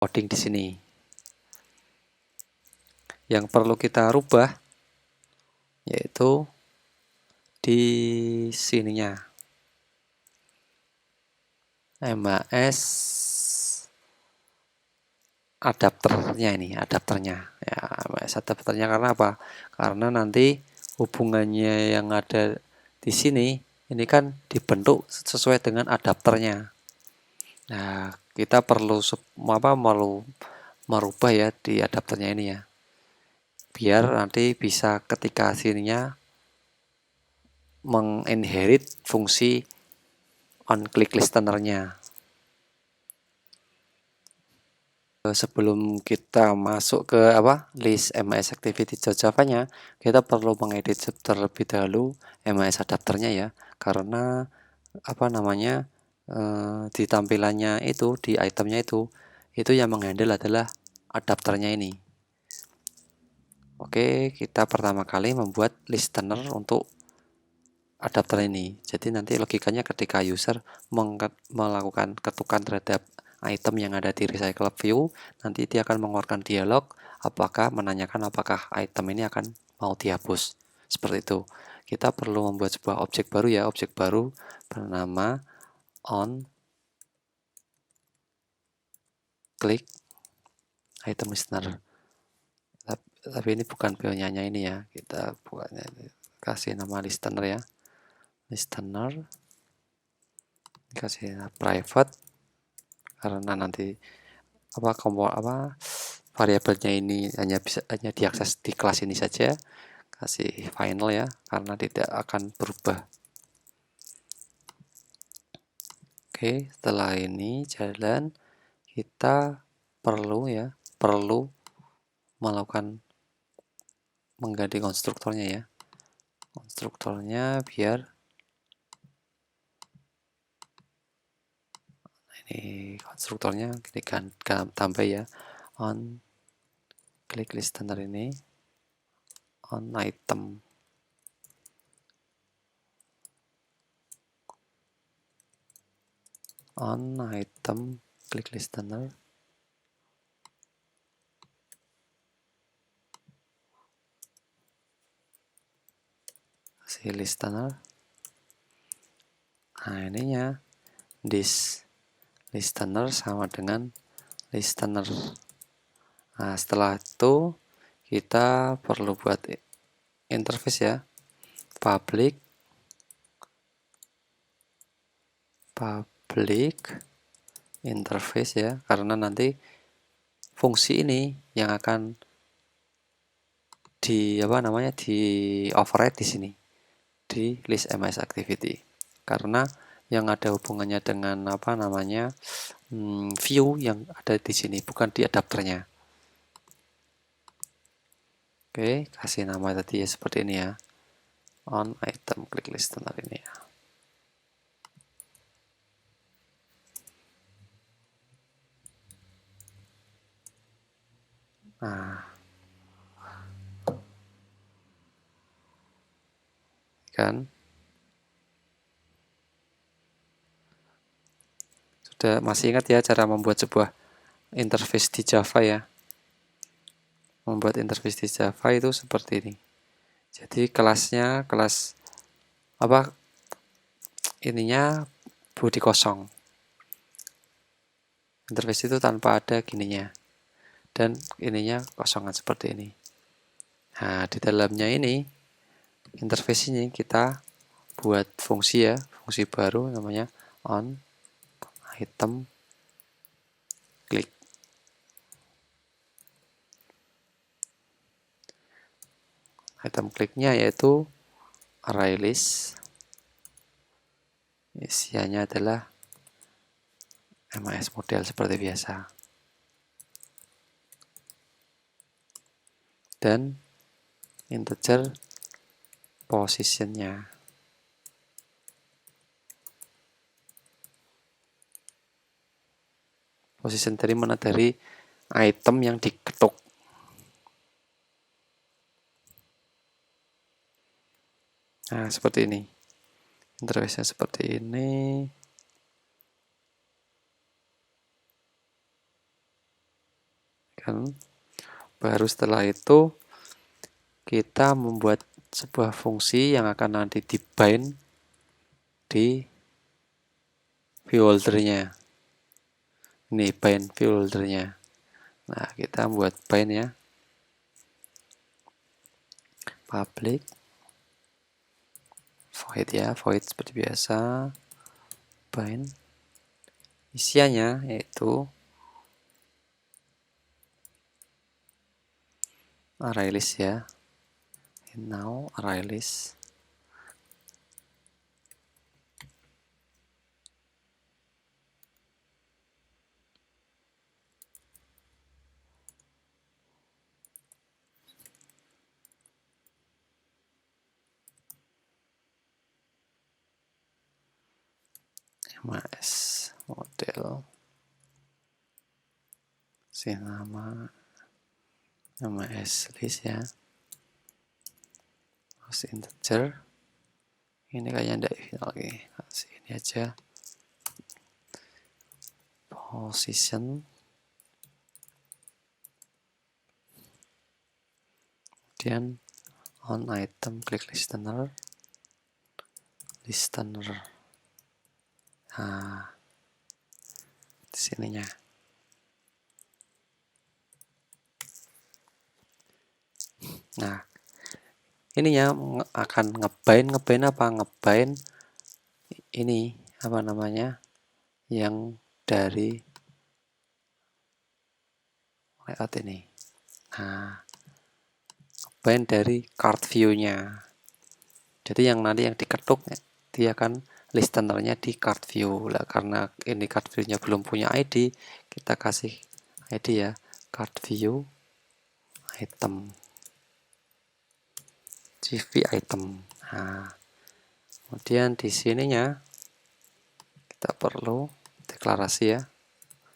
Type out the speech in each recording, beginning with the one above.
coding di sini. Yang perlu kita rubah yaitu di sininya. MAS adapternya ini, adapternya. Ya, MAS adapternya karena apa? Karena nanti hubungannya yang ada di sini ini kan dibentuk sesuai dengan adapternya. Nah, kita perlu merubah ya di adapternya ini ya. Biar nanti bisa ketika sininya menginherit fungsi on-click listener-nya. Sebelum kita masuk ke list MAS activity Java-nya, kita perlu mengedit terlebih dahulu MAS adapternya ya, karena di tampilannya itu, di itemnya itu yang menghandle adalah adapternya ini. Oke, kita pertama kali membuat listener untuk adapter ini. Jadi nanti logikanya ketika user melakukan ketukan terhadap item yang ada di recycle view, nanti dia akan mengeluarkan dialog menanyakan apakah item ini akan mau dihapus. Seperti itu. Kita perlu membuat sebuah objek baru ya, objek baru bernama on click item listener. Tapi ini bukan punya ini ya, kita buatnya kasih nama listener ya. Listener kasih private karena nanti variabelnya ini hanya diakses di kelas ini saja. Kasih final ya karena tidak akan berubah. Oke, setelah ini jalan kita perlu melakukan mengganti konstruktornya ya. Konstruktornya biar ini konstruktornya kita tambah ya, on click listener ini on item click listener si listener. Nah ininya this listener sama dengan listener. Nah setelah itu kita perlu buat interface ya, public interface ya, karena nanti fungsi ini yang akan di override di sini di list MAS activity, karena yang ada hubungannya dengan view yang ada di sini bukan di adapternya. Oke, kasih nama tadi ya seperti ini ya, on item click listener ini ya. Nah, kan sudah masih ingat ya cara membuat sebuah interface di Java ya. Membuat interface di Java itu seperti ini. Jadi kelasnya ininya body kosong. Interface itu tanpa ada gininya. Dan ininya kosongan seperti ini. Nah, di dalamnya ini interface ini kita buat fungsi ya, fungsi baru namanya on item click. Item clicknya yaitu array list, isiannya adalah MAS model seperti biasa, dan integer positionnya. Position dari mana? Dari item yang diketuk. Nah, seperti ini. Interface-nya seperti ini. kan. Baru setelah itu kita membuat sebuah fungsi yang akan nanti di-bind di view holdernya. Ini bind view holdernya. Nah, kita buat bind ya. Public void ya, void seperti biasa. Bind isiannya yaitu array list ya. And now array list MAS model si nama MAS list ya. Terus integer ini kayaknya enggak final lagi. Kasih ini aja. Position kemudian on item klik listener. Nah, di sininya. Nah, ininya akan ngebind apa? Ngebind ini apa namanya? Yang dari layout ini. Nah, bind dari card view-nya. Jadi yang nanti yang diketuk dia akan listenernya di card view lah. Karena ini card view-nya belum punya ID, kita kasih ID ya, card view item CV item. Nah, kemudian di sininya kita perlu deklarasi ya,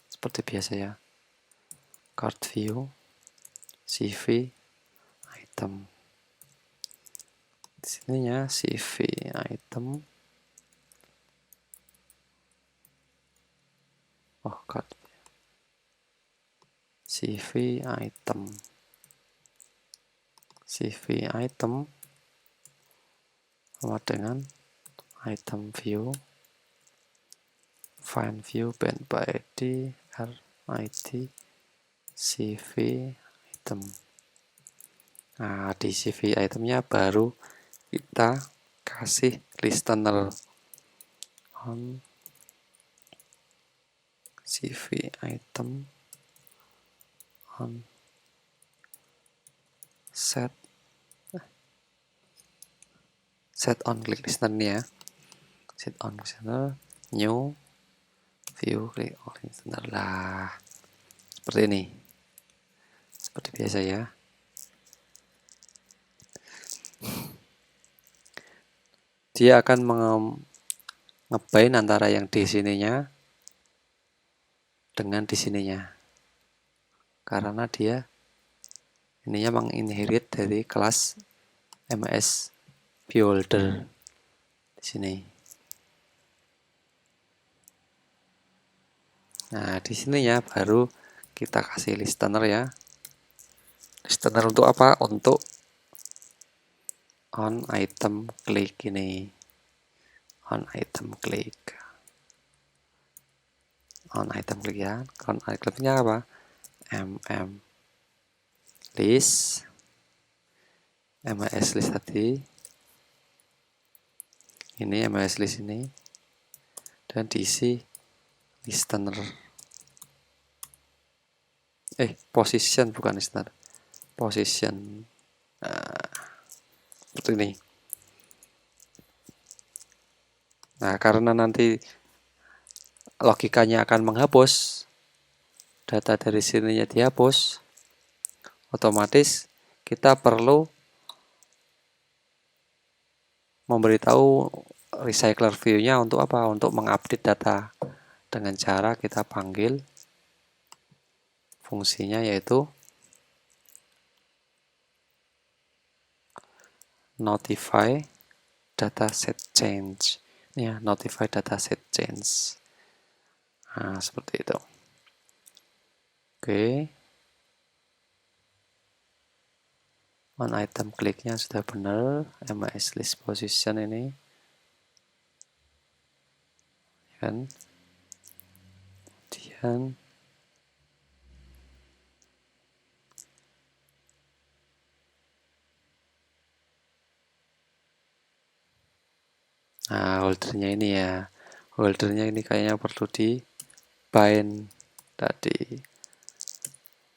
seperti biasa ya, card view CV item. Di sininya CV item. Oh, card CV item. CV item sama dengan item view find view bind by ID RID CV item. Nah, di CV itemnya baru kita kasih listener on CV item on set on klik listener nih ya, set on listener new view klik on listener lah, seperti ini, seperti biasa ya. Dia akan ngebind antara yang di sininya dengan di sininya, karena dia ininya menginherit dari kelas MAS viewholder di sini. Nah, di sininya baru kita kasih listener ya. Listener untuk apa? Untuk on item klik ini. On item klik. On item klik ya. On item kliknya apa? list MAS list tadi. Ini MAS list ini. Dan diisi listener. Position bukan listener. Position. Nah, seperti ini. Nah, karena nanti logikanya akan menghapus data dari sininya dihapus, otomatis kita perlu memberitahu recycler view-nya untuk apa? Untuk mengupdate data dengan cara kita panggil fungsinya yaitu notify dataset change. Ya, notify dataset change. Nah, seperti itu. Oke. on item kliknya sudah benar, MAS list position ini kan. Kemudian nah, holdernya ini ya, holdernya ini kayaknya perlu di bind tadi.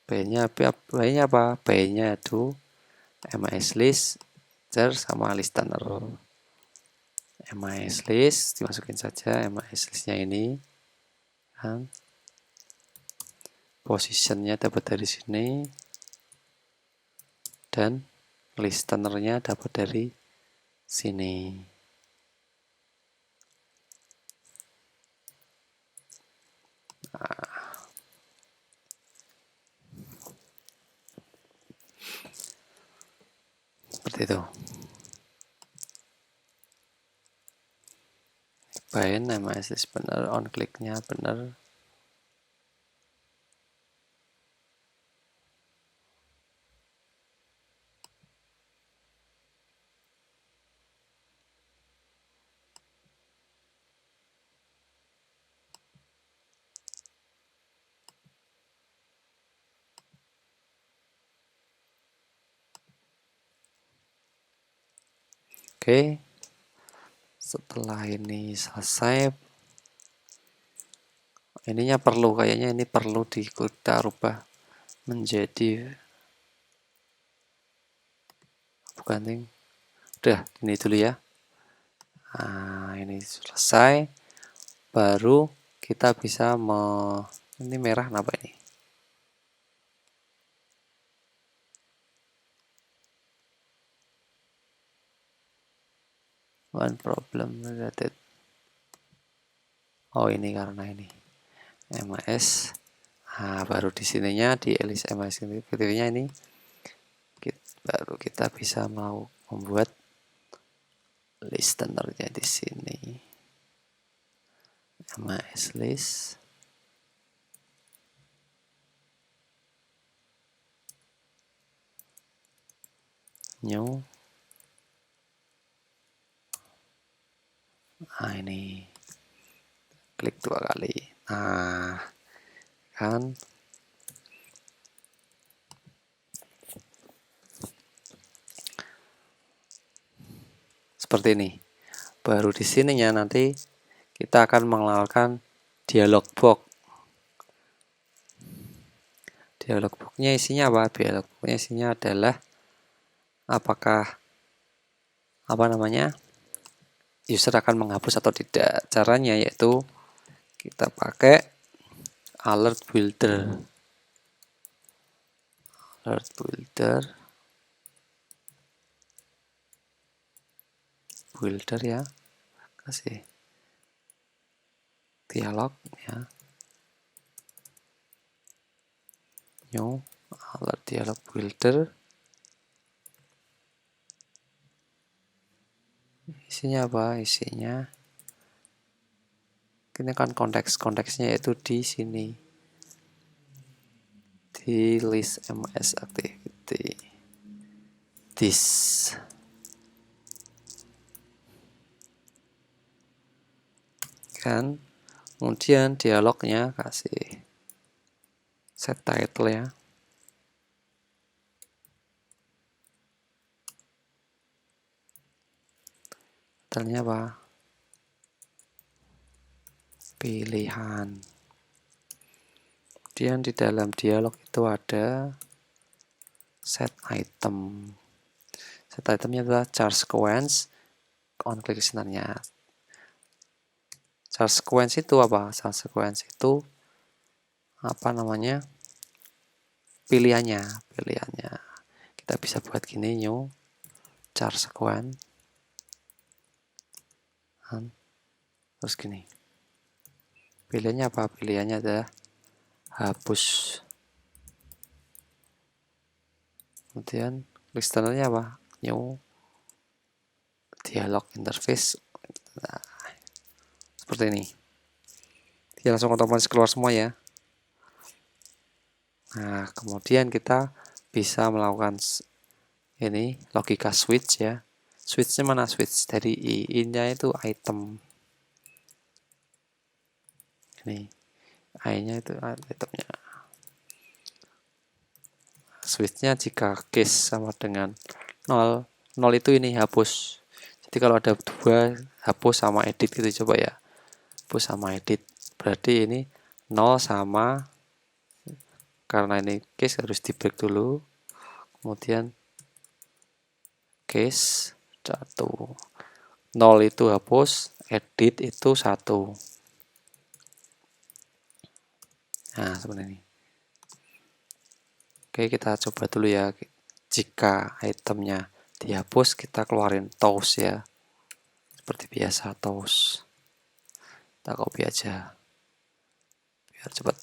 B-nya apa? B-nya itu MAS list sama listener. MAS list dimasukin saja, MAS listnya ini kan. Positionnya dapat dari sini dan listenernya dapat dari sini. Nah, seperti itu. Bind MAS list benar, on kliknya benar. Oke, setelah ini selesai, ininya kayaknya ini perlu kita rubah menjadi bukan nih. Udah, ini dulu ya. Nah, ini selesai, baru kita bisa ini merah kenapa ini? One problem related. Oh, ini karena ini MAS. Nah, baru di sininya di list MAS nya ini baru kita bisa membuat listenernya di sini. MAS list new. Nah, ini klik 2 kali. Nah, kan seperti ini. Baru di sininya nanti kita akan mengenalkan dialog box. Dialog box-nya isinya apa? Dialog box-nya isinya adalah apakah user akan menghapus atau tidak. Caranya yaitu kita pakai alert builder. Alert builder ya. Kasih dialog ya. New alert dialog builder. Isinya apa? Isinya ini kan konteksnya yaitu di sini. Di list MS activity. This. Kan. Kemudian dialognya kasih set title ya. Title-nya apa? Pilihan. Kemudian di dalam dialog itu ada set item. Set itemnya adalah charge sequence on click listener-nya. Charge sequence itu apa? Charge sequence itu pilihannya. Kita bisa buat gini, new charge sequence. Terus gini. Pilihannya apa? Pilihannya adalah hapus. Kemudian listener-nya apa? New dialog interface. Nah, seperti ini. Dia langsung otomatis keluar semua ya. Nah, kemudian kita bisa melakukan ini logika switch ya. Switchnya mana switch? Dari I-nya itu item. Ini I-nya itu itemnya. Switchnya jika case sama dengan 0, 0 itu ini hapus. Jadi kalau ada 2, hapus sama edit gitu, coba ya. Hapus sama edit. Berarti ini 0 sama, karena ini case harus di break dulu. Kemudian case 1. 0 itu hapus, edit itu 1. Nah, seperti ini. Oke, kita coba dulu ya. Jika itemnya dihapus, kita keluarin toast ya. Seperti biasa, toast. Kita copy aja. Biar cepat.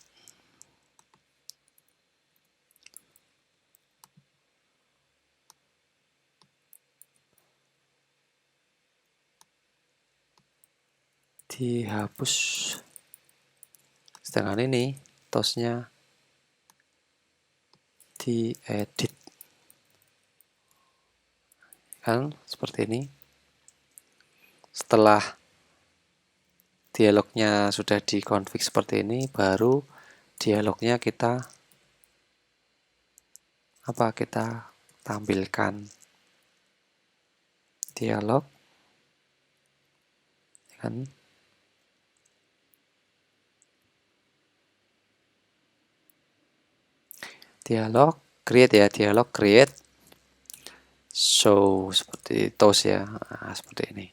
Dihapus. Sedangkan ini, toastnya diedit. Kan, seperti ini. Setelah dialognya sudah dikonfig seperti ini, baru dialognya kita tampilkan. Dialog kan, dialog create ya, dialog create show seperti toast ya. Nah, seperti ini.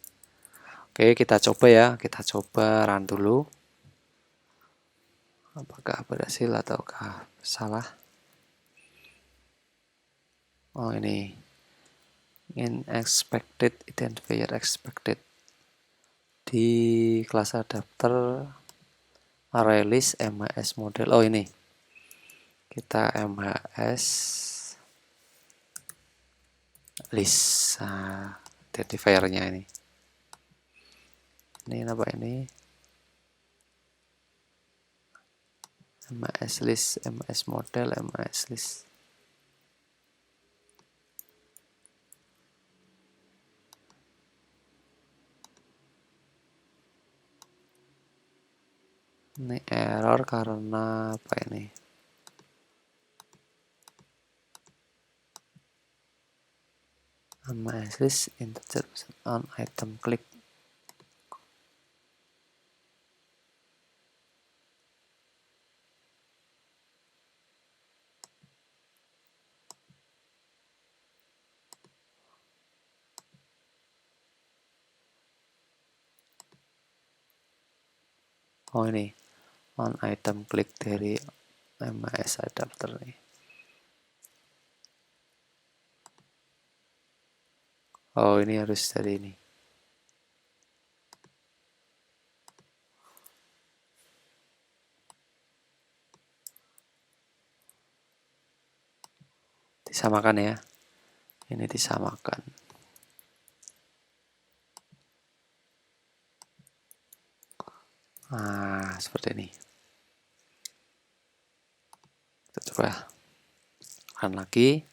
Oke, kita coba ya, kita coba run dulu. Apakah berhasil ataukah salah? Oh, ini unexpected identifier expected di kelas adapter array list MHS model. Oh, ini kita MHS list identifiernya ini apa ini MHS list, MHS model, MHS list. Ini error karena apa ini? MHS list integer on item click. Oh, ini on item click dari MHS adapter nih. Oh, ini harus dari ini. Disamakan ya. Ini disamakan. Nah, seperti ini. Kita coba run lagi.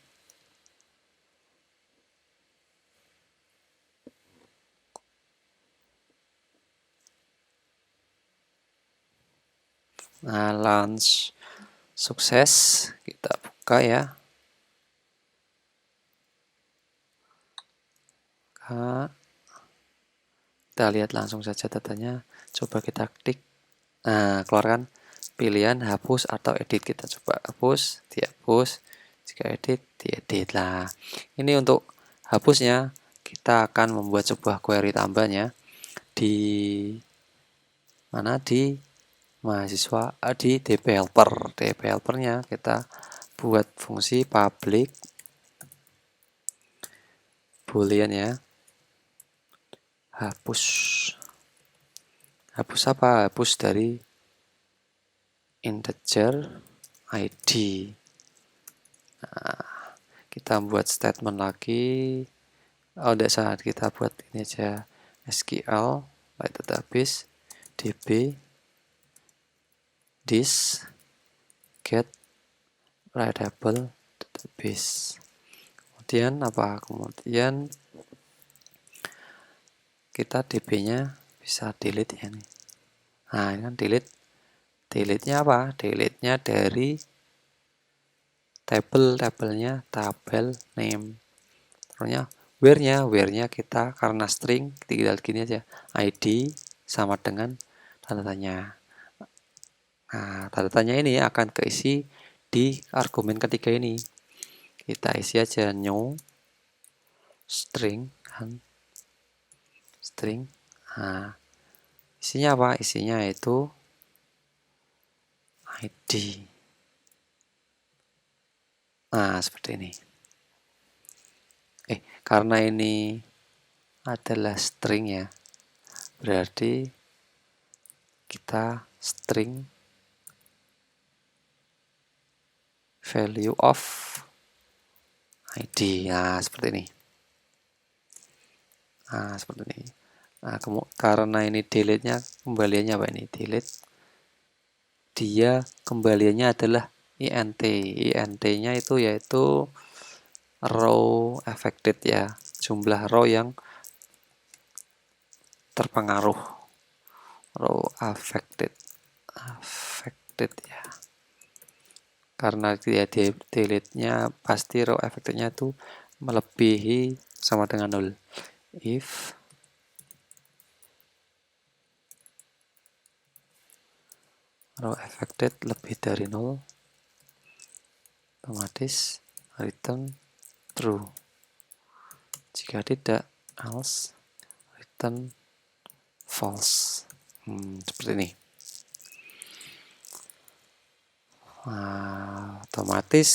Nah, launch sukses. Kita buka ya. Kita lihat langsung saja datanya. Coba kita klik. Nah, keluarkan pilihan hapus atau edit. Kita coba hapus, dihapus. Jika edit, diedit lah. Ini untuk hapusnya, kita akan membuat sebuah query tambahnya di mana, di mahasiswa, di developer. Developernya kita buat fungsi public boolean ya. Hapus. Hapus apa? Hapus dari integer ID. Nah, kita buat statement lagi. Oh, tidak saat kita buat ini aja SQL by database db this get readable database. Kemudian apa? Kemudian kita DB-nya bisa delete ya nih. Nah, ini kan delete. Delete-nya apa? Delete-nya dari tabelnya tabel name. Terusnya where-nya kita karena string tinggal gini aja. ID sama dengan tanda tanya. Nah, tanda tanya ini akan keisi di argumen ketiga ini. Kita isi aja new string kan. String. Nah, isinya apa? Isinya itu ID. Nah, seperti ini. Karena ini adalah string ya, berarti kita string value of ID. Nah, seperti ini. Nah, seperti ini. Nah, karena ini delete-nya kembaliannya apa ini? Delete. Dia kembaliannya adalah int. Int-nya itu yaitu row affected ya. Jumlah row yang terpengaruh. Row affected. Affected ya. Karena dia delete-nya pasti row affected-nya itu melebihi sama dengan 0. If row affected lebih dari 0, otomatis return true. Jika tidak, else return false. Seperti ini. Nah, otomatis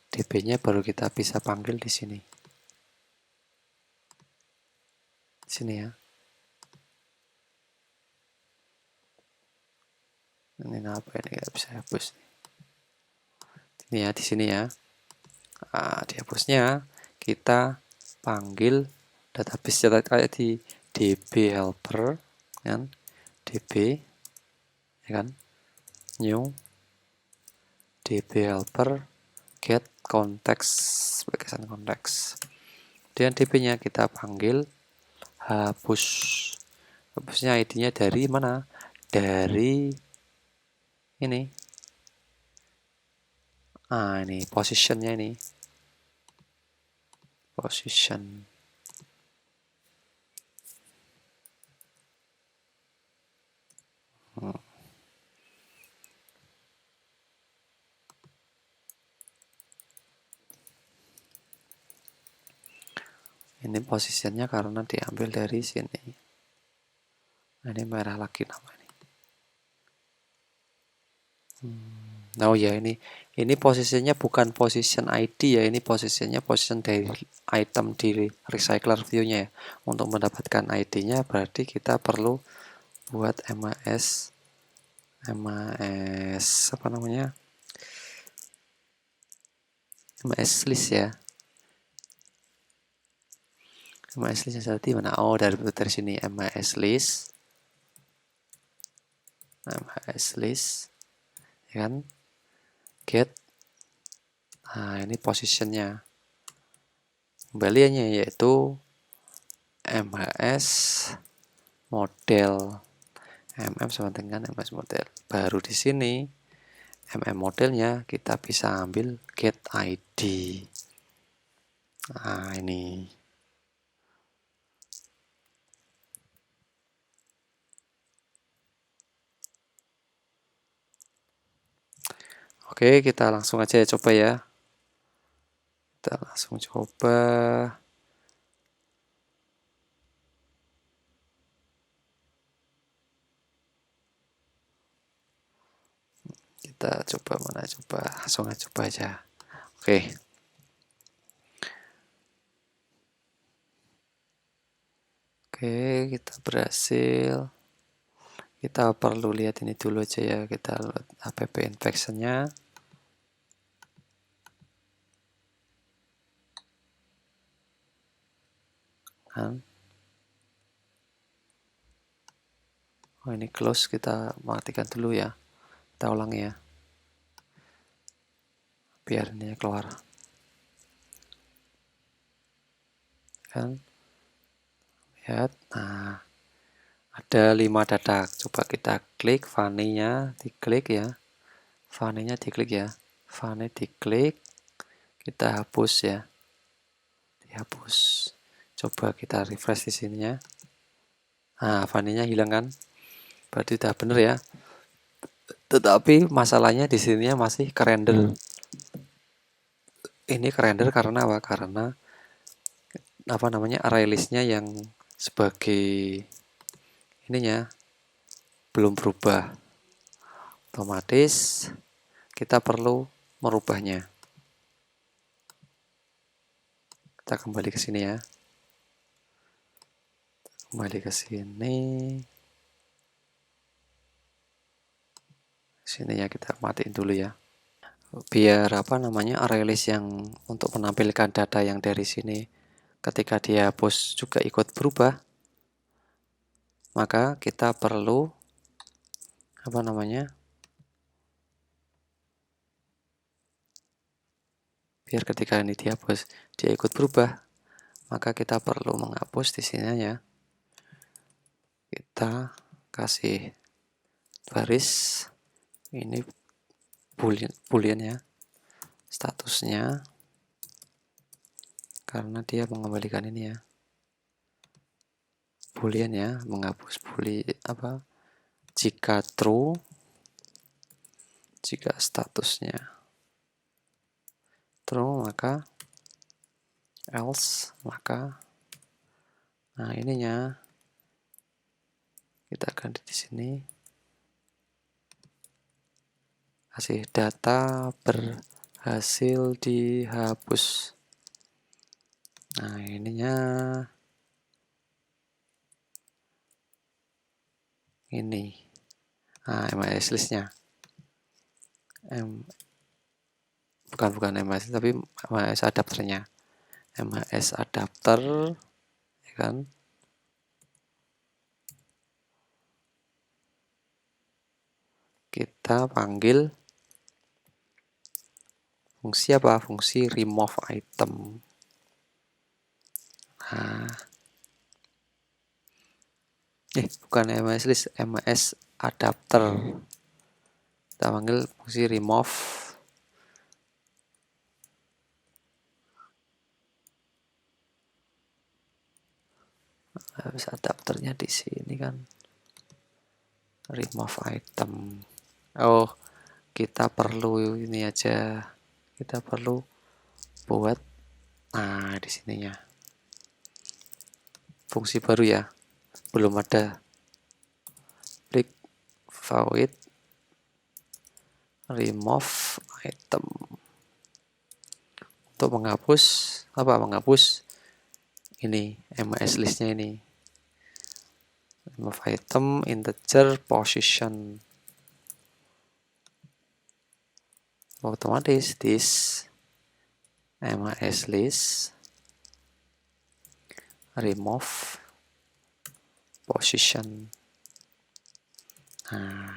DB-nya baru kita bisa panggil di sini. Di sini ya. Ini apa ini? Nggak bisa hapus. Ini ya, di sini ya. Nah, dihapusnya kita panggil database kayak di db helper kan, db ya kan, new db helper get context sebagai konteks. Dan db-nya kita panggil hapusnya id-nya dari mana? Dari ini. Ini positionnya ini. Position. Ini posisinya karena diambil dari sini. Nah, ini merah lagi namanya. Oh ya, ini posisinya bukan position ID ya, ini posisinya position dari item di recycler view-nya ya. Untuk mendapatkan ID-nya berarti kita perlu buat MAS apa namanya? MAS list ya. MAS list yang di mana? Oh, dari sini MAS list. MAS list ya kan? Get. Nah, ini positionnya. Kembaliannya yaitu MHS model. sama dengan MS model. Baru di sini modelnya kita bisa ambil get ID. Nah, ini. Oke, kita langsung aja coba ya. Kita langsung coba. Kita coba mana coba. Langsung aja coba aja. Oke. Oke, kita berhasil. Kita perlu lihat ini dulu aja ya. Kita lihat app infection-nya. Oh, ini close, kita matikan dulu ya. Kita ulang ya. Biar ini keluar. kan, lihat. Nah, ada 5 data. Coba kita klik funny-nya, diklik ya. Funny-nya diklik ya. Funny diklik, kita hapus ya. Dihapus. Coba kita refresh di sininya. Nah, funny-nya hilang kan? Berarti udah bener ya. Tetapi masalahnya di sininya masih kerender. Ini kerender karena apa? Karena apa namanya, array list-nya yang sebagai ininya belum berubah. Otomatis kita perlu merubahnya. Kita kembali ke sini ya. Kembali ke sini. Sini ya, kita matiin dulu ya. Biar apa namanya, array list yang untuk menampilkan data yang dari sini ketika dihapus juga ikut berubah, maka kita perlu apa namanya, biar ketika ini dihapus dia ikut berubah, maka kita perlu menghapus di sini ya. Kita kasih baris ini boolean ya, statusnya, karena dia mengembalikan ini ya, boolean ya, menghapus boolean apa, jika true, jika statusnya true maka else, maka nah ininya kita ganti di sini, kasih data berhasil dihapus. Nah ininya ini, nah MIS listnya, bukan MIS tapi MIS adapternya, MIS adapter ya kan. Kita panggil fungsi apa? Fungsi remove item. Nah, bukan MIS list, MIS adapter. Kita panggil fungsi remove. Habis adapternya di sini kan. Remove item. Oh, kita perlu ini aja. Kita perlu buat di sininya. Fungsi baru ya. Belum ada. Klik void remove item. Untuk menghapus apa? Menghapus ini MIS listnya ini. Remove item integer position. Otomatis this MIS list remove position. Nah,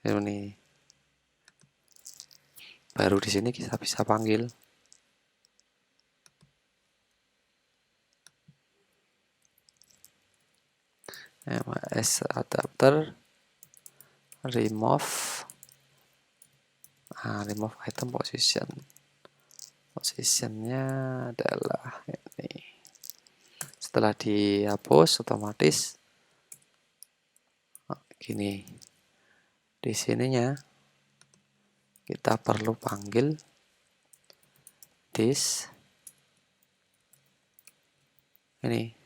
ini baru di sini kita bisa panggil MIS adapter remove remove item position. Positionnya adalah ini. Setelah dihapus otomatis gini. Di sininya kita perlu panggil this ini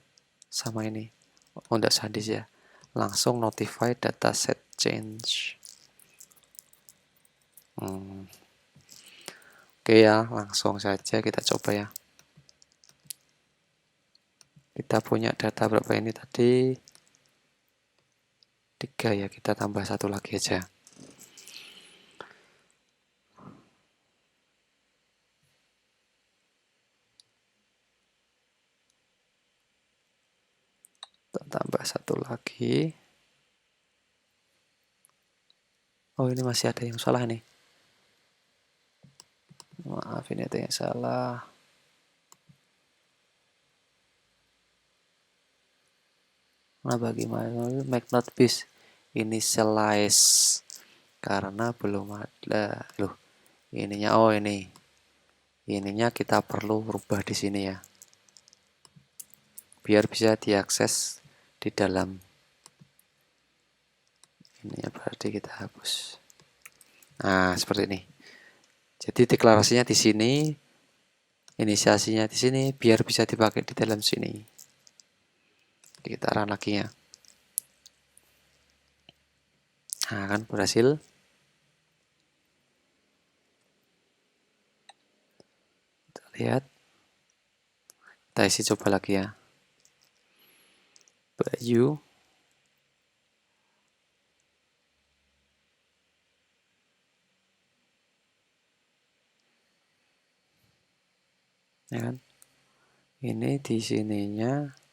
sama ini. Oh, enggak sadis ya. Langsung notify dataset change. Oke ya, langsung saja kita coba ya. Kita punya data berapa ini tadi? 3 ya, kita tambah 1 lagi aja. Kita tambah 1 lagi. Oh, ini masih ada yang salah nih. Maaf, ini ada yang salah. Nah, bagaimana make not be initialize karena belum ada loh ininya. Oh, ininya kita perlu rubah di sini ya, biar bisa diakses di dalam ini ya. Berarti kita hapus. Nah, seperti ini. Jadi deklarasinya di sini, inisiasinya di sini, biar bisa dipakai di dalam sini. Kita run lagi ya. Nah, kan berhasil. Kita lihat. Kita isi coba lagi ya. Bayu. Ya kan? Ini di sininya.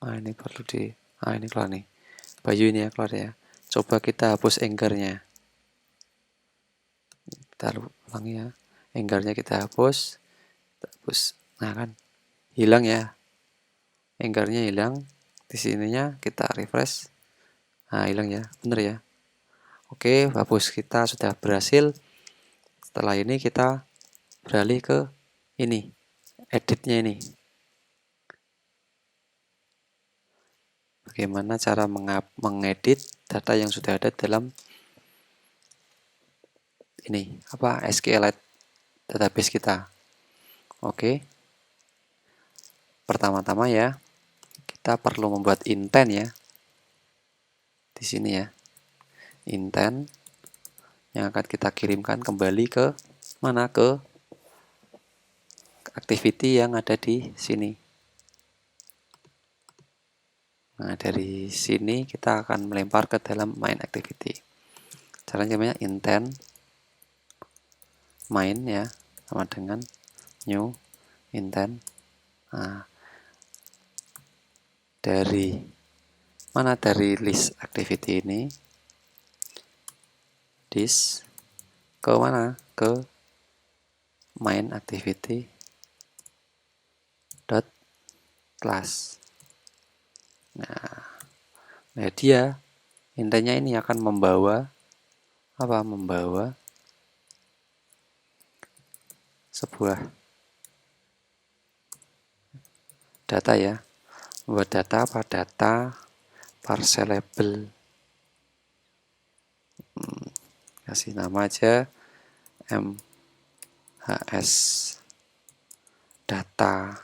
Ini perlu ini keluar nih. Bayu ini ya keluar ya. Coba kita hapus anchor-nya. Kita ulangi ya. Anchor-nya kita hapus. Nah kan, hilang ya. Anchor-nya hilang. Di sininya kita refresh. Nah, hilang ya. Bener ya. Oke, hapus kita sudah berhasil. Setelah ini kita beralih ke ini, editnya ini. Bagaimana cara mengedit data yang sudah ada dalam ini SQLite database kita. Oke. Pertama-tama ya, kita perlu membuat intent ya. Di sini ya. Intent yang akan kita kirimkan kembali ke mana? Ke activity yang ada di sini. Nah, dari sini kita akan melempar ke dalam main activity. Caranya namanya intent main ya, sama dengan new intent. Nah, dari mana? Dari list activity ini, this ke mana? Ke main activity dot class. Nah, dia intinya ini akan membawa membawa sebuah data ya. Membuat data data parcelable. Kasih nama aja MHS data.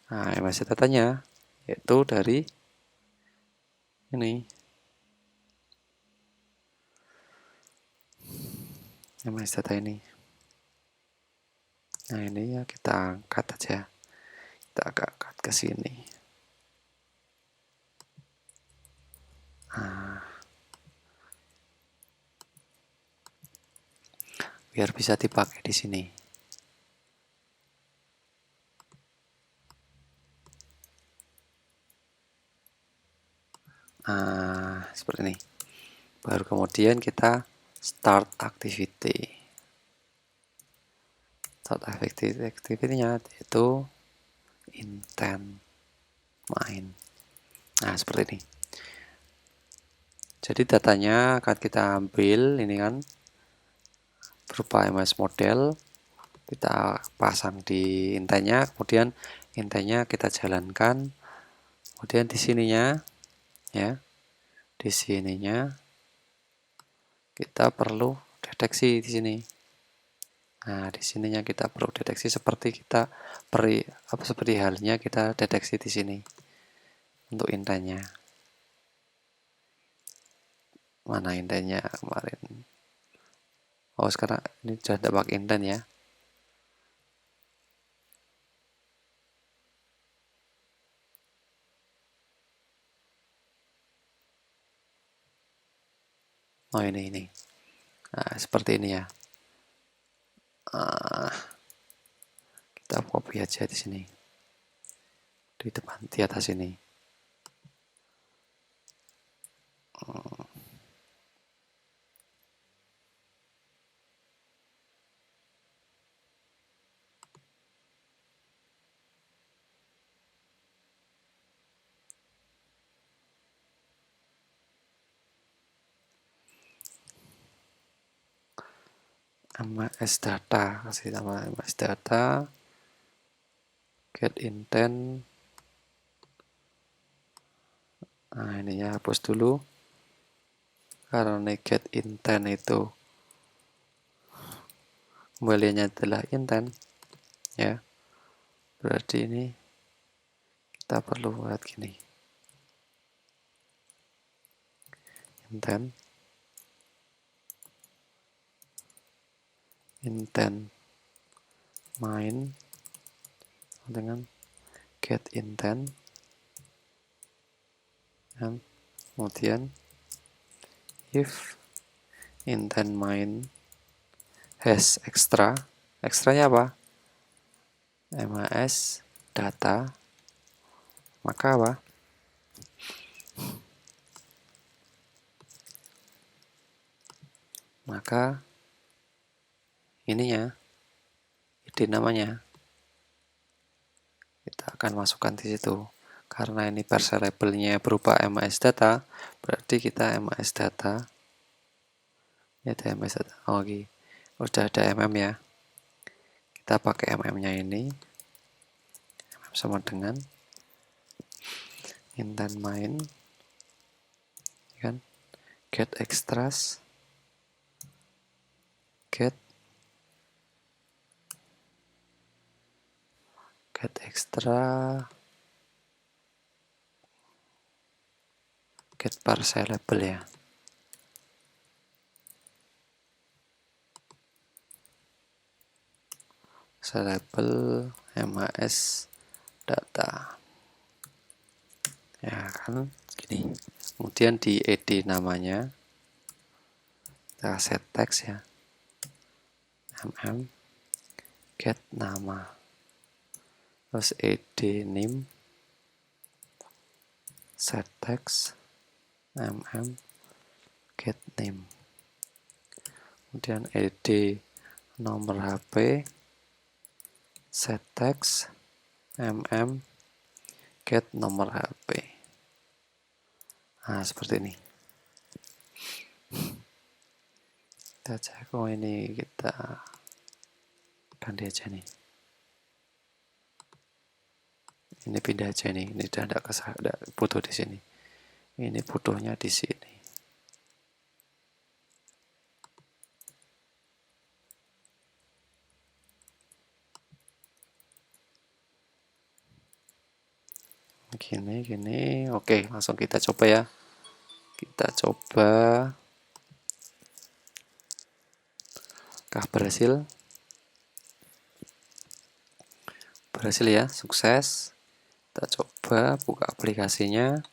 Nah, MHS datanya yaitu dari ini. MHS data ini. Nah, ini ya kita angkat aja. Kita angkat ke sini. Nah, biar bisa dipakai di sini. Nah, seperti ini. Baru kemudian kita start activity. Start activity-nya itu intent main. Nah, seperti ini. Jadi datanya akan kita ambil ini kan berupa MS model, kita pasang di intentnya, kemudian intentnya kita jalankan, kemudian di sininya ya, di sininya kita perlu deteksi di sini. Nah, di sininya kita perlu deteksi seperti seperti halnya kita deteksi di sini untuk intentnya. Mana intentnya kemarin? Oh, sekarang ini sudah tidak pakai intent ya. Oh, ini. Nah, seperti ini ya. Kita copy aja di sini. Di depan, di atas ini. MAS data, kasih nama MAS data, get intent. Nah, ininya hapus dulu karena get intent itu kembaliannya adalah intent ya, berarti ini kita perlu buat gini, intent main dengan get intent, dan kemudian if intent main has extranya apa? MAS data, maka apa? Maka ininya, id namanya kita akan masukkan di situ. Karena ini parser labelnya berupa MAS data, berarti kita MAS data. Ini ada MAS data. Oke, udah ada MM ya. Kita pakai MM-nya ini. MM sama dengan intent main, kan? Get extras, get extra, get parser label ya. Label MAS data ya kan gini. Kemudian di ed namanya kita set text ya, mm get nama, terus ed name set text get name, kemudian ed nomor HP set text get nomor HP. Nah, seperti ini. Kita cek, oh ini kita ganti aja nih. Ini pindah aja nih. Ini udah ada butuh di sini. Ini butuhnya di sini. Gini. Oke, langsung kita coba ya. Kita coba. Kah berhasil? Berhasil ya, sukses. Kita coba buka aplikasinya.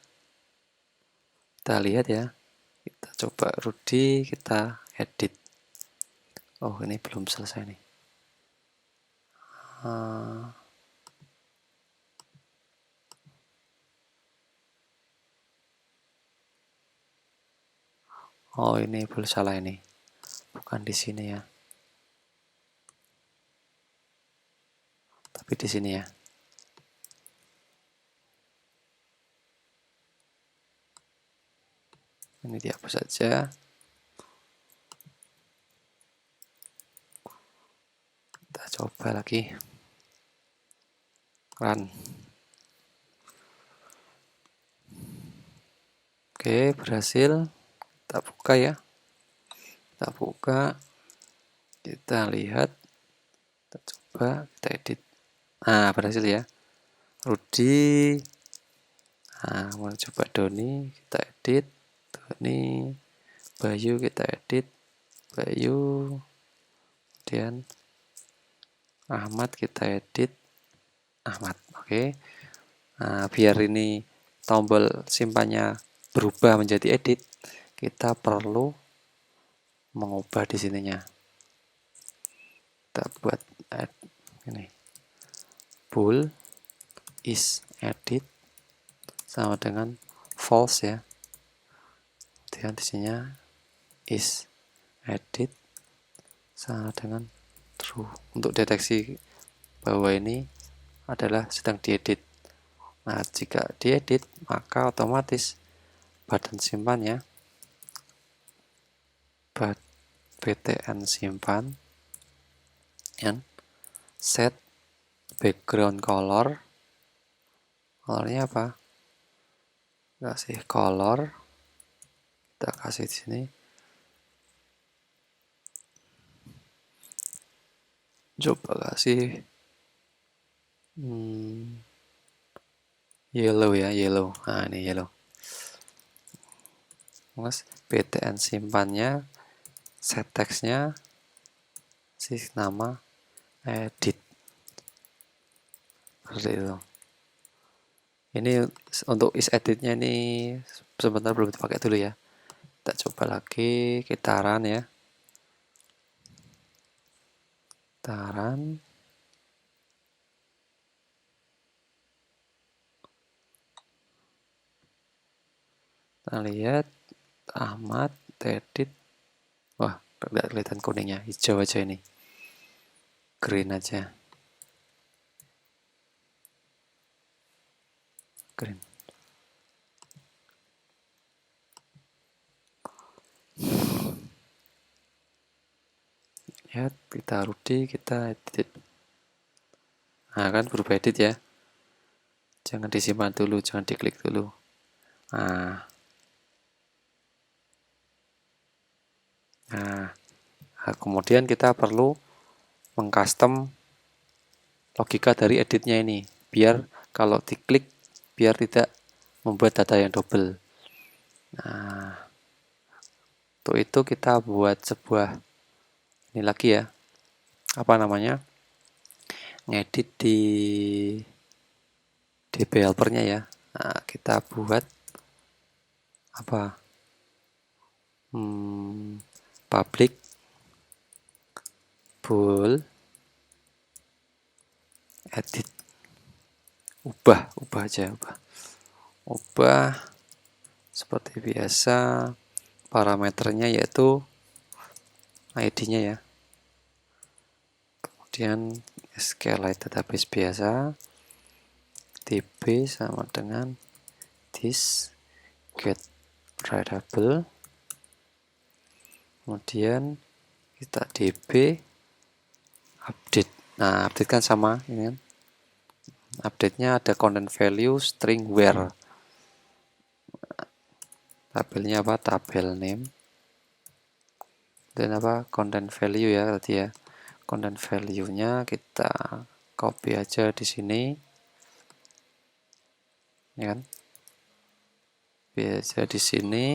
Kita lihat ya. Kita coba Rudy, kita edit. Oh, ini belum selesai nih. Oh, ini belum salah ini. Bukan di sini ya. Tapi di sini ya. Ini dihapus saja. Kita coba lagi. Run. Oke, berhasil. Kita buka ya. Kita buka. Kita lihat. Kita coba, kita edit. Nah, berhasil ya. Rudy. Nah, mau coba Doni, kita edit. Doni. Bayu kita edit. Bayu. Kemudian Ahmad kita edit. Ahmad, oke. Nah, biar ini tombol simpannya berubah menjadi edit, kita perlu mengubah di sininya. Kita buat ini bool is edit sama dengan false ya. Kemudian di sininya is edit sama dengan true untuk deteksi bahwa ini adalah sedang diedit. Nah, jika diedit, maka otomatis button simpannya btn simpan kan. Set background color, colornya apa? Kasih color, kita kasih di sini. Coba kasih yellow ya, yellow. Nah, ini yellow. Terus btn simpannya, set text-nya, si nama, edit. Seperti itu. Ini untuk is editnya ini sebentar belum dipakai dulu ya. Kita coba lagi, kita run ya. Kita run. Kita lihat Ahmad edit. Wah, tidak kelihatan kuningnya, hijau aja ini. Green aja. Green. Ya, kita Rudy, kita edit. Nah, kan berubah edit ya. Jangan disimpan dulu, jangan diklik dulu. Nah, kemudian kita perlu mengcustom logika dari editnya ini, biar kalau diklik, biar tidak membuat data yang double. Nah, untuk itu kita buat sebuah ini lagi ya, apa namanya, ngedit di DB helpernya ya. Nah, kita buat apa, public bool edit, ubah aja, ubah seperti biasa, parameternya yaitu ID-nya ya. Kemudian SQLite database biasa, DB sama dengan this get readable. Kemudian kita DB update. Nah, update kan sama ini kan. Update-nya ada content value string where. Tabelnya apa? Tabel name. Dan apa? Content value ya tadi ya. Content value-nya kita copy aja di sini. Ya kan? Biasa di sini.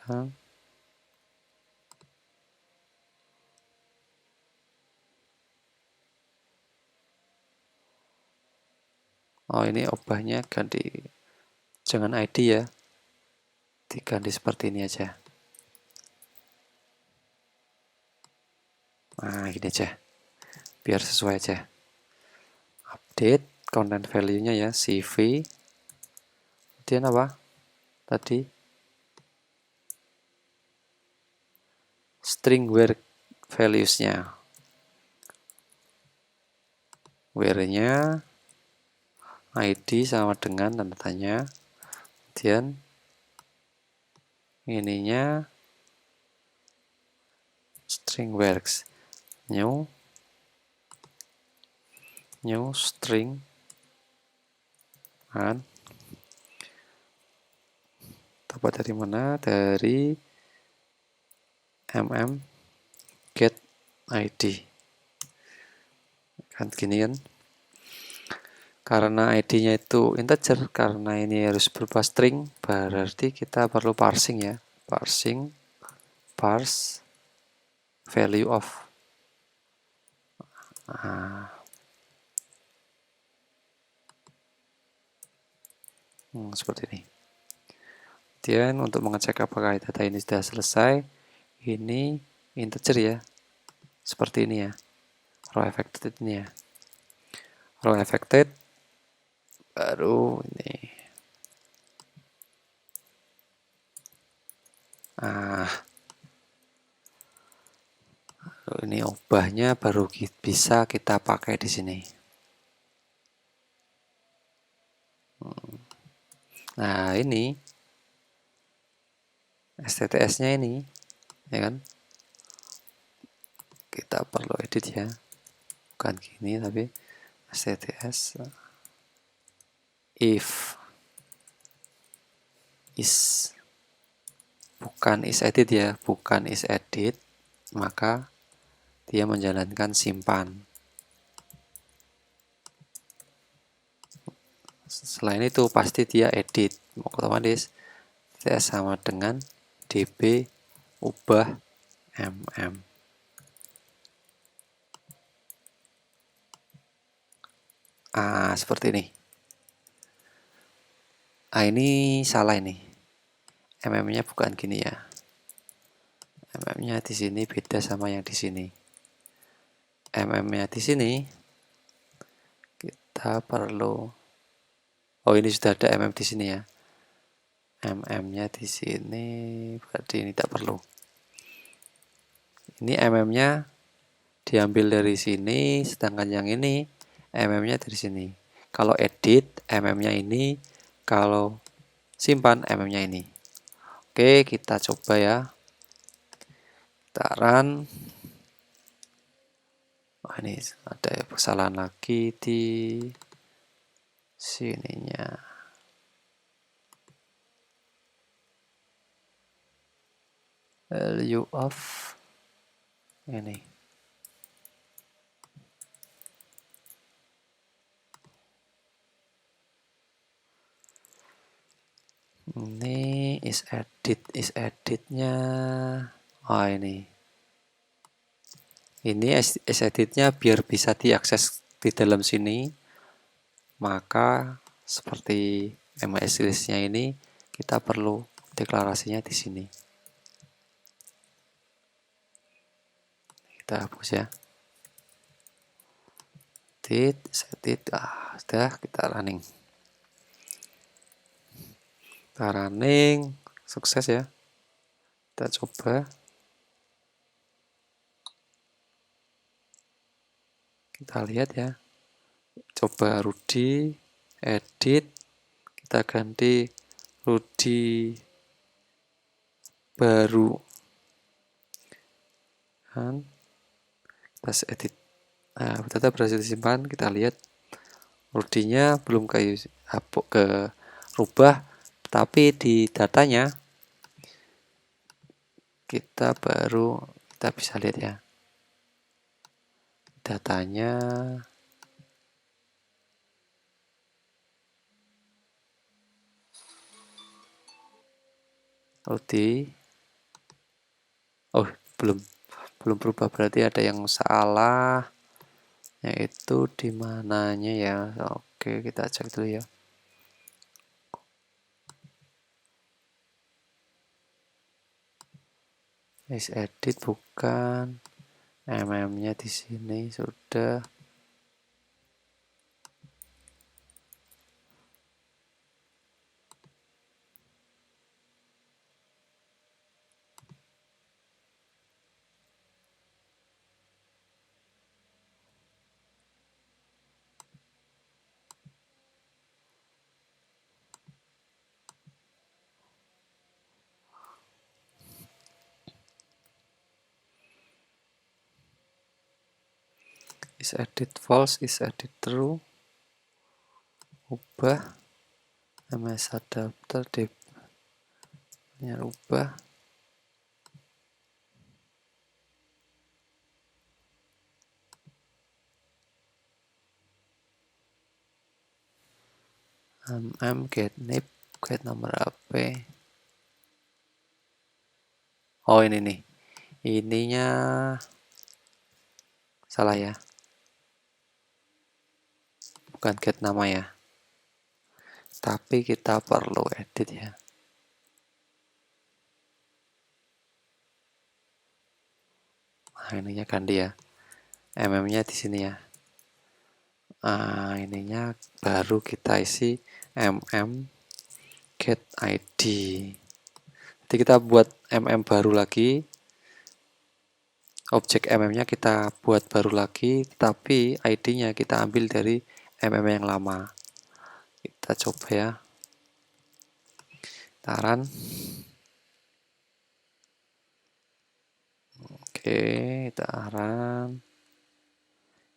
Ya. Oh, ini ubahnya ganti, jangan ID ya, diganti seperti ini aja. Nah, gini aja, biar sesuai aja. Update content value-nya ya, CV. Kemudian apa? Tadi string where values-nya. Where-nya ID sama dengan tanda tanya. Kemudian ininya string works, new string kan, dapat dari mana? Dari get ID kan, gini kan. Karena ID-nya itu integer, karena ini harus berupa string, berarti kita perlu parsing ya. Parsing, parse value of. Nah, seperti ini. Kemudian untuk mengecek apakah data ini sudah selesai, ini integer ya. Seperti ini ya. Row affected ini ya. Row affected, baru ini. Ini ubahnya baru bisa kita pakai di sini. Nah, ini STTS-nya ini, ya kan? kita perlu edit ya, bukan gini tapi stds if is, bukan is edit ya, bukan is edit, maka dia menjalankan simpan. Selain itu pasti dia edit, otomatis saya sama dengan db ubah mm. Seperti ini. Ini salah ini. mm-nya bukan gini ya. mm-nya di sini beda sama yang di sini. mm-nya di sini kita perlu, ini sudah ada di sini ya. mm-nya di sini berarti ini tak perlu. Ini mm-nya diambil dari sini, sedangkan yang ini mm-nya dari sini. Kalau edit mm-nya ini, kalau simpan mm-nya ini. Oke, kita coba ya. Kita run. Ini ada kesalahan lagi di sininya. Value of ini. Ini is editnya. Ini. Ini is editnya biar bisa diakses di dalam sini. Maka seperti MS listnya ini kita perlu deklarasinya di sini. Kita hapus ya. Edit, sudah kita running. Kita running, sukses ya. Kita coba. Kita lihat ya. Coba Rudy, edit, kita ganti Rudy baru. Dan kita edit. Tetap berhasil disimpan. Kita lihat Rudy-nya belum ke rubah, tapi di datanya kita bisa lihat ya. Datanya Rudy. belum berubah, berarti ada yang salah, yaitu di mananya ya. Oke, kita cek dulu ya. Is edit bukan, mm-nya di sini sudah. Is edit false, is edit true. Ubah MS adapter nya ubah. Get nomor HP. Ini nih. Ininya salah ya. Bukan get nama ya. Tapi kita perlu edit ya. Ininya ganti ya. MM-nya di sini ya. Ininya baru kita isi get ID. Jadi kita buat baru lagi. Objek nya kita buat baru lagi, tapi ID-nya kita ambil dari yang lama. Kita coba ya. Kita run. Oke, kita run.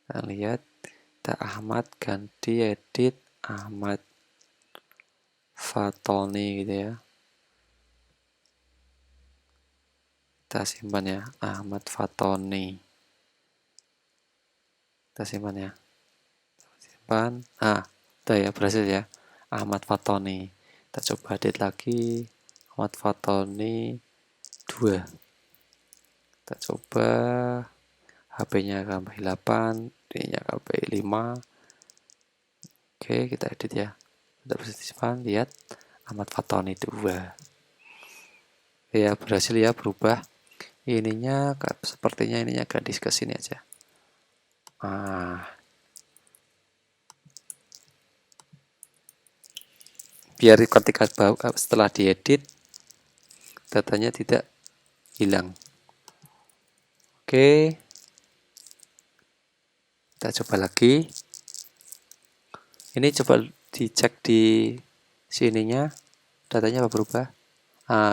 Kita lihat, kita Ahmad ganti edit Ahmad Fatoni gitu ya. Kita simpan ya, Ahmad Fatoni. Kita simpan ya. Simpan. Udah ya, berhasil ya. Ahmad Fatoni. Kita coba edit lagi. Ahmad Fatoni 2. Kita coba HP-nya KPI 8, D-nya KPI 5. Oke, kita edit ya. Kita bisa simpan, lihat Ahmad Fatoni 2. Ya, berhasil ya berubah. Ininya sepertinya ininya gadis ke sini aja. Biar ketika setelah diedit datanya tidak hilang. Oke, kita coba lagi. Ini coba dicek di sininya, datanya apa berubah?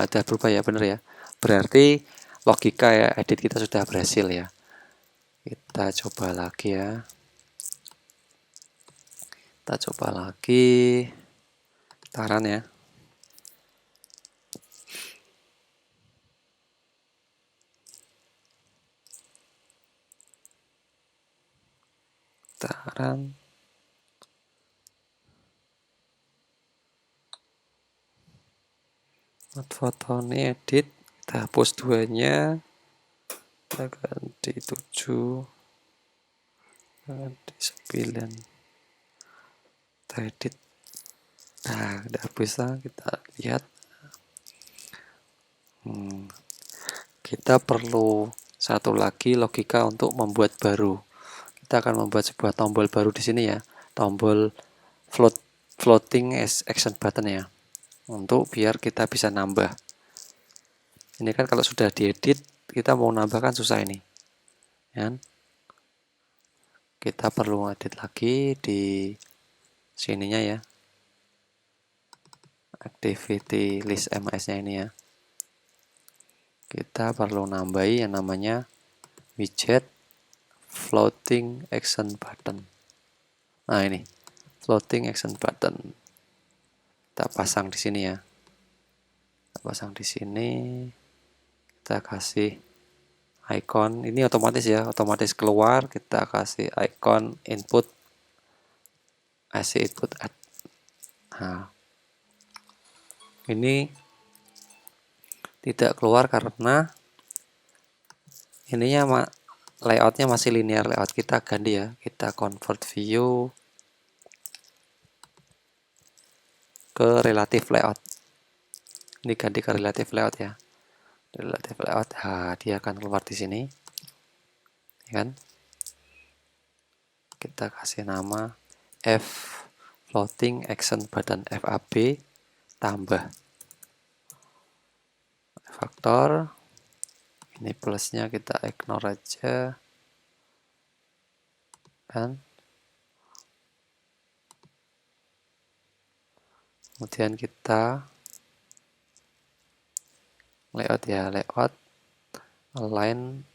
Udah berubah ya, bener ya. Berarti logika ya edit kita sudah berhasil ya. Kita coba lagi ya. Kita coba lagi. Taran ya. Taran. Foto ini edit. Kita hapus 2-nya. Kita ganti 7. Ganti 9. Kita edit. Udah bisa kita lihat. Kita perlu satu lagi logika untuk membuat baru. Kita akan membuat sebuah tombol baru di sini ya. Tombol floating action button ya. Untuk biar kita bisa nambah. Ini kan kalau sudah diedit, kita mau nambahkan susah ini. Ya. Kita perlu edit lagi di sininya ya. Activity list MS-nya ini ya. Kita perlu nambahi yang namanya widget floating action button. Nah ini floating action button. Kita pasang di sini ya. Kita pasang di sini. Kita kasih icon. Ini otomatis ya, otomatis keluar. Kita kasih icon input. Kasih input add. Nah, ini tidak keluar karena ininya layoutnya masih linear layout. Kita ganti ya, kita convert view ke relative layout. Ini ganti ke relative layout ya. Relative layout, dia akan keluar di sini, ya kan? Kita kasih nama F floating action button FAB tambah faktor. Ini plusnya kita ignore aja, kan? Kemudian kita layout ya, layout align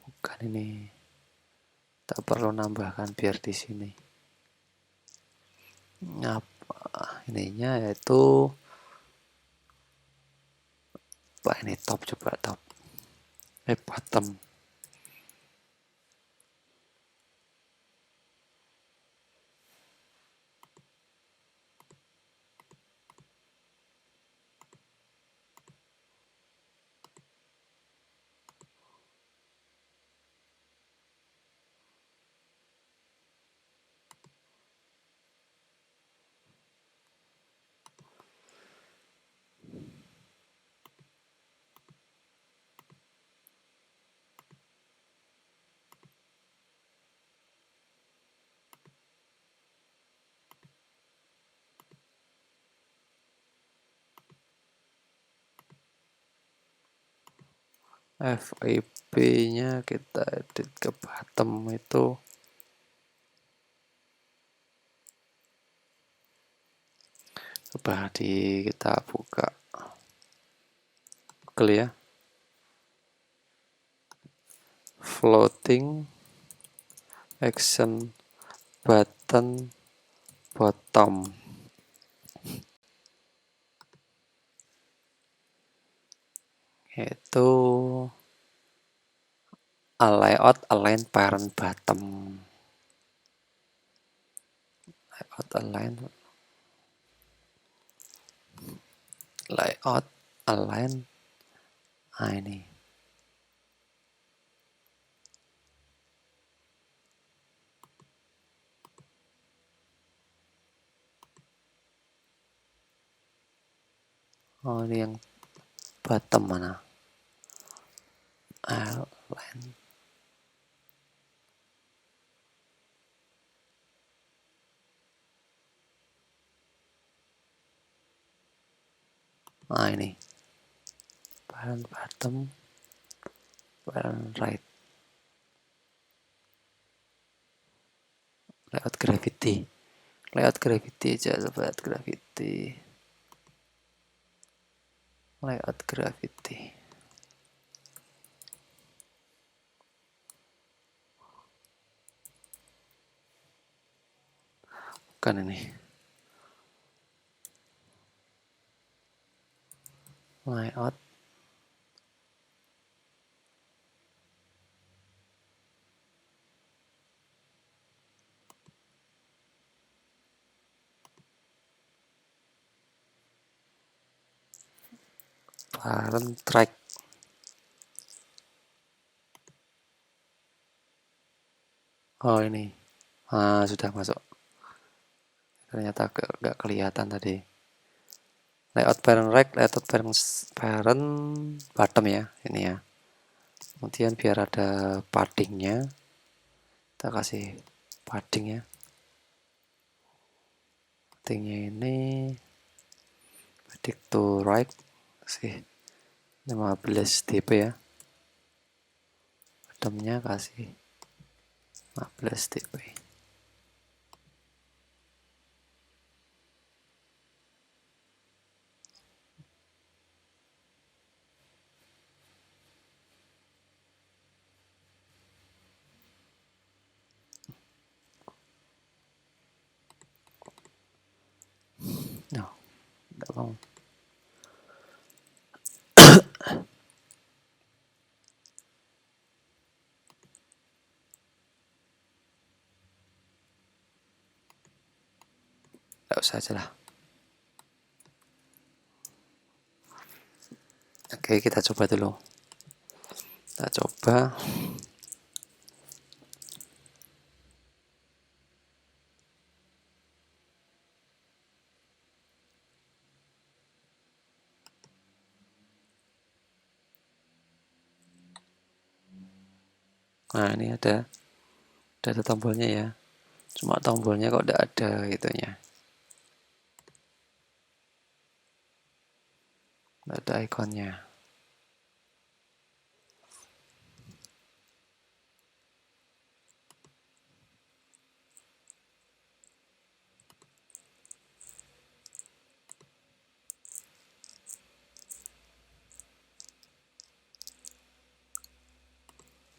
bukan ini. Tak perlu nambahkan biar di sini. Apa ininya yaitu apa ini top, coba top. Bottom. B-nya kita edit ke bottom itu. Coba kita buka Google ya. Floating action button bottom. Itu a layout align parent bottom. Layout align. Nah ini. Oh ini yang bottom mana? Align. Nah ini. Parent bottom. Parent right. Layout gravity. Layout gravity aja, sobat gravity. Layout gravity. Bukan ini. Layout. Parent track. Oh ini. Ah sudah masuk. Ternyata nggak kelihatan tadi. Layout parent right, layout parent bottom ya, ini ya. Kemudian biar ada paddingnya, kita kasih padding ya. Paddingnya ini padding to right, kasih 15 dp ya. Bottomnya kasih 15 dp. No, tidak mau. Tidak usah aja lah. Oke, kita coba dulu. Kita coba. Nah ini ada tombolnya ya. Cuma tombolnya kok tidak ada itunya. Tidak ada ikonnya.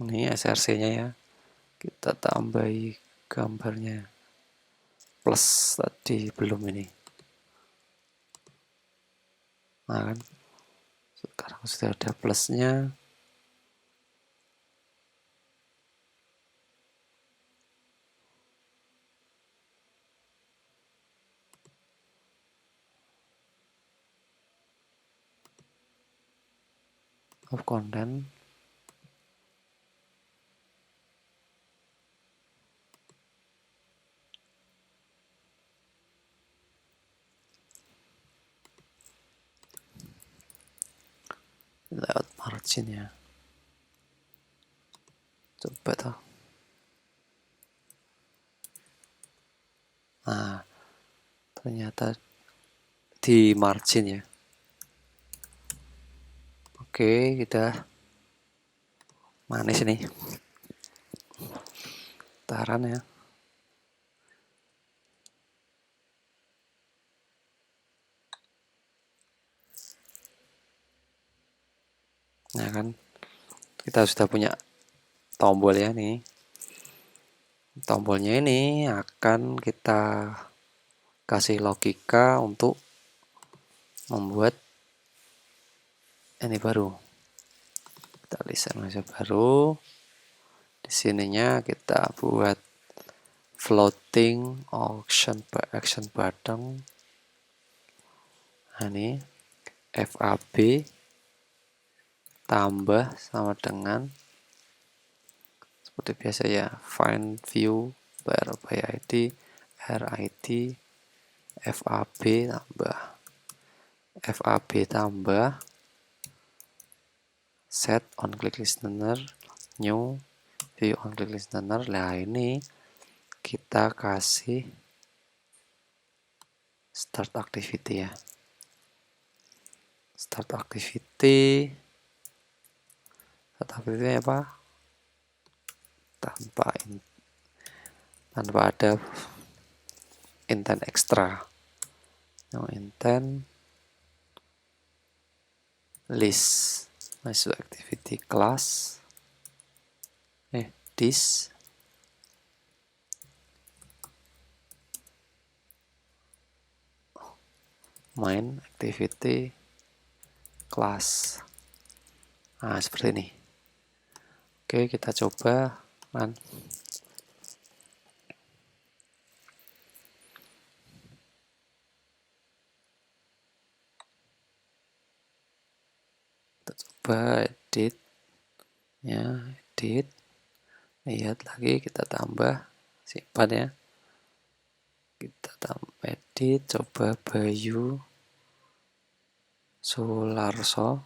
Ini src-nya ya. Kita tambahi gambarnya. Plus tadi belum ini. Nah kan. Sekarang sudah ada plusnya. Of content. Layout margin ya. Coba toh. Nah, ternyata di margin ya. Oke, kita Manis ini. Taran ya. Nah kan, kita sudah punya tombol ya nih. Tombolnya ini akan kita kasih logika untuk membuat ini baru. Kita lihat masa baru. Di sininya kita buat floating action button. Nah, ini FAB tambah sama dengan seperti biasa ya, find view by ID RID FAB tambah set on click listener new view on click listener. Nah ini kita kasih start activity ya, start activity apa, tanpa ada intent ekstra. No intent list masuk activity class this main activity class. Nah seperti ini. Oke, kita coba run. Kita coba edit ya, edit, lihat lagi, kita tambah, simpan ya, kita tambah edit, coba Bayu Sularso,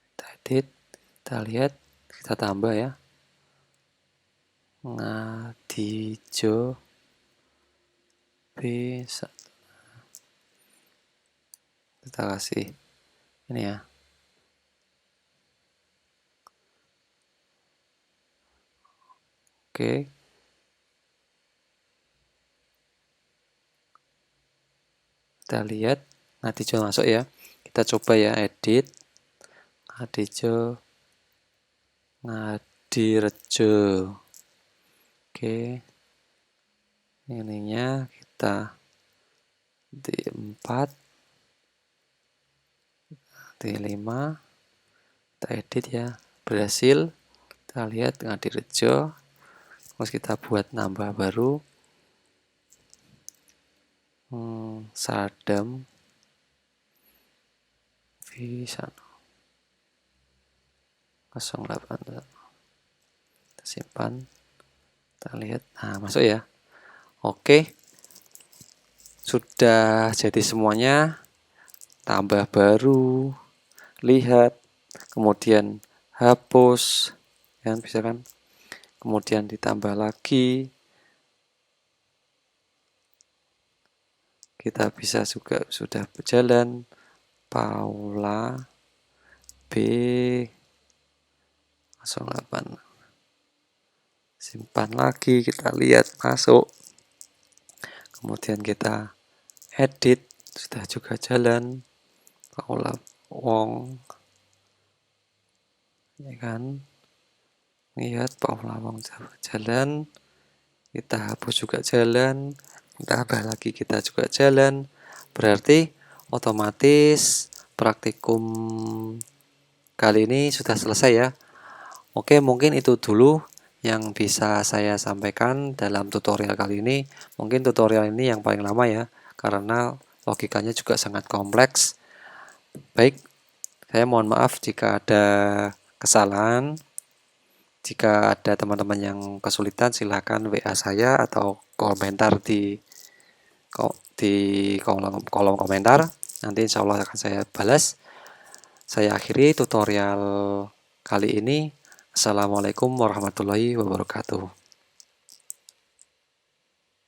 kita edit, kita lihat, kita tambah ya, Ngadijo bisa, kita kasih ini ya. Oke, kita lihat Ngadijo masuk ya, kita coba ya, edit Ngadirejo. Oke, ininya kita di 4, di 5, kita edit ya, berhasil. Kita lihat Ngadirejo, terus kita buat nambah baru, Sadam bisa 08, kita simpan, kita lihat, nah masuk ya. Oke, sudah jadi semuanya, tambah baru, lihat, kemudian hapus, kan bisa kan, kemudian ditambah lagi, kita bisa juga sudah berjalan, Paula B08, simpan lagi, kita lihat masuk, kemudian kita edit, sudah juga jalan, Paula Wong, ya kan, lihat Paula Wong jalan, kita hapus juga jalan, kita tambah lagi, kita juga jalan, berarti otomatis praktikum kali ini sudah selesai ya. Oke, mungkin itu dulu yang bisa saya sampaikan dalam tutorial kali ini. Mungkin tutorial ini yang paling lama ya, karena logikanya juga sangat kompleks. Baik, saya mohon maaf jika ada kesalahan. Jika ada teman-teman yang kesulitan, silakan WA saya atau komentar di kolom komentar. Nanti insya Allah akan saya balas. Saya akhiri tutorial kali ini. Assalamualaikum warahmatullahi wabarakatuh.